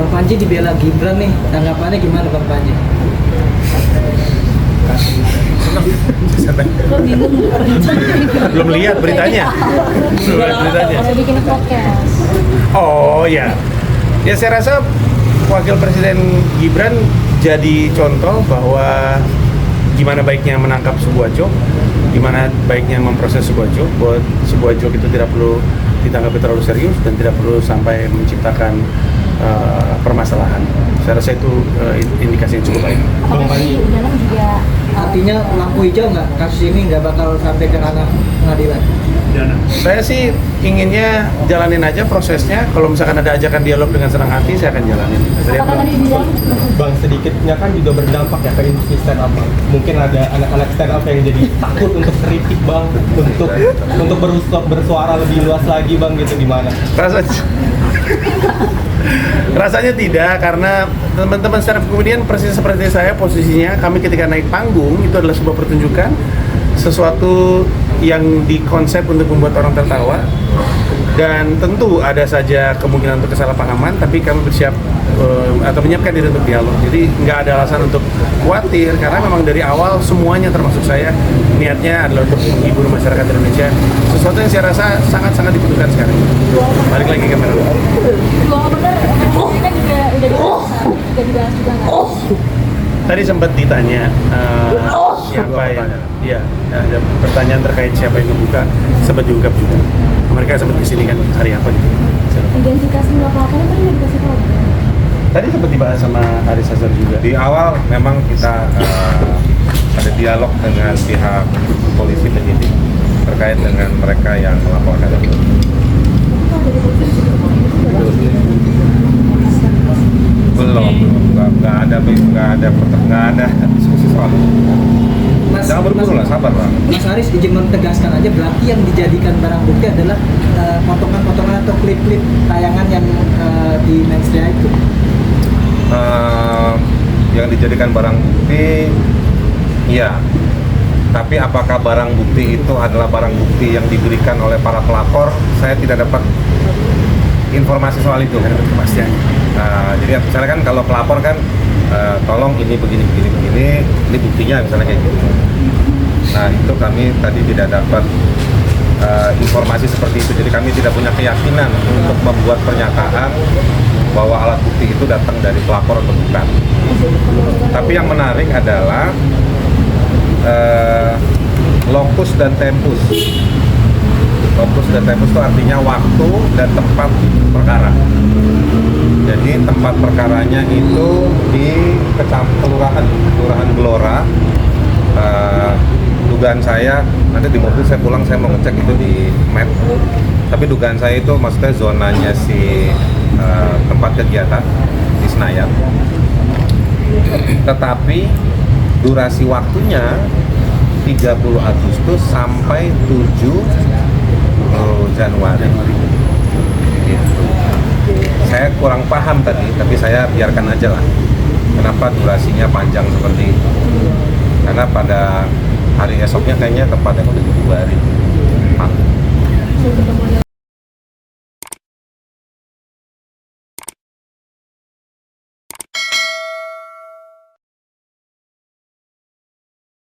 Bang Panji dibela Gibran nih, tanggapannya gimana Bang Panji? Belum lihat beritanya. Masih bikin podcast. Oh ya, ya saya rasa Wakil Presiden Gibran jadi contoh bahwa gimana baiknya menangkap sebuah joke, gimana baiknya memproses sebuah joke, buat sebuah joke itu tidak perlu ditanggapi terlalu serius dan tidak perlu sampai menciptakan permasalahan. Saya rasa itu indikasi yang cukup baik. Apakah di dalam juga Artinya lampu hijau nggak kasus ini nggak bakal sampai ke ranah pengadilan? Saya sih inginnya jalanin aja prosesnya. Kalau misalkan ada ajakan dialog dengan senang hati, saya akan jalanin. apakah tadi bilang Bang, sedikitnya kan juga berdampak ya ke industri stand up, Bang. Mungkin ada anak-anak stand up yang jadi takut untuk kritik, Bang, untuk bersuara lebih luas lagi, Bang, gitu gimana? Rasanya tidak, karena teman-teman stand up comedian persis seperti saya posisinya. Kami ketika naik panggung itu adalah sebuah pertunjukan, sesuatu yang dikonsep untuk membuat orang tertawa, dan tentu ada saja kemungkinan untuk kesalahpahaman, tapi kami bersiap atau menyiapkan diri untuk dialog. Jadi nggak ada alasan untuk khawatir, karena memang dari awal semuanya termasuk saya niatnya adalah untuk menghibur masyarakat Indonesia, sesuatu yang saya rasa sangat-sangat dibutuhkan sekarang. Balik lagi ke kamera. dua benar ini juga udah dibahas juga nggak? Tadi sempat ditanya siapa yang, ya ada pertanyaan terkait siapa yang ngebuka, sempat diungkap juga. Mereka sempat kesini kan hari apa gitu. Identifikasi pelapornya tadi udah dikasih tahu. Tadi sempat dibahas sama Haris Azhar juga. Di awal memang kita ada dialog dengan pihak polisi penyidik terkait dengan mereka yang melaporkan itu. Belum, nggak ada diskusi soal itu. Jangan buru-buru lah, sabar lah. Mas Haris izin menegaskan aja, berarti yang dijadikan barang bukti adalah potongan-potongan atau klip-klip tayangan yang di Mensria itu. Yang dijadikan barang bukti, iya. Tapi apakah barang bukti itu adalah barang bukti yang diberikan oleh para pelapor? Saya tidak dapat informasi soal itu. Ada kepastian. Jadi misalnya kan kalau pelapor kan, tolong ini begini, ini buktinya misalnya kayak gitu. Nah itu kami tadi tidak dapat informasi seperti itu. Jadi kami tidak punya keyakinan untuk membuat pernyataan bahwa alat bukti itu datang dari pelapor atau bukan. Tapi yang menarik adalah locus dan tempus. Locus dan tempus itu artinya waktu dan tempat perkara. Jadi tempat perkaranya itu di kelurahan Gelora. Dugaan saya nanti di mobil saya pulang saya mau ngecek itu di map. Tapi dugaan saya itu maksudnya zonanya si tempat kegiatan di Senayan. Tetapi durasi waktunya 30 Agustus sampai 7 Januari. Gitu. Saya kurang paham tadi, tapi saya biarkan aja lah. Kenapa durasinya panjang seperti itu? Karena pada hari esoknya kayaknya tempatnya udah dibubarin.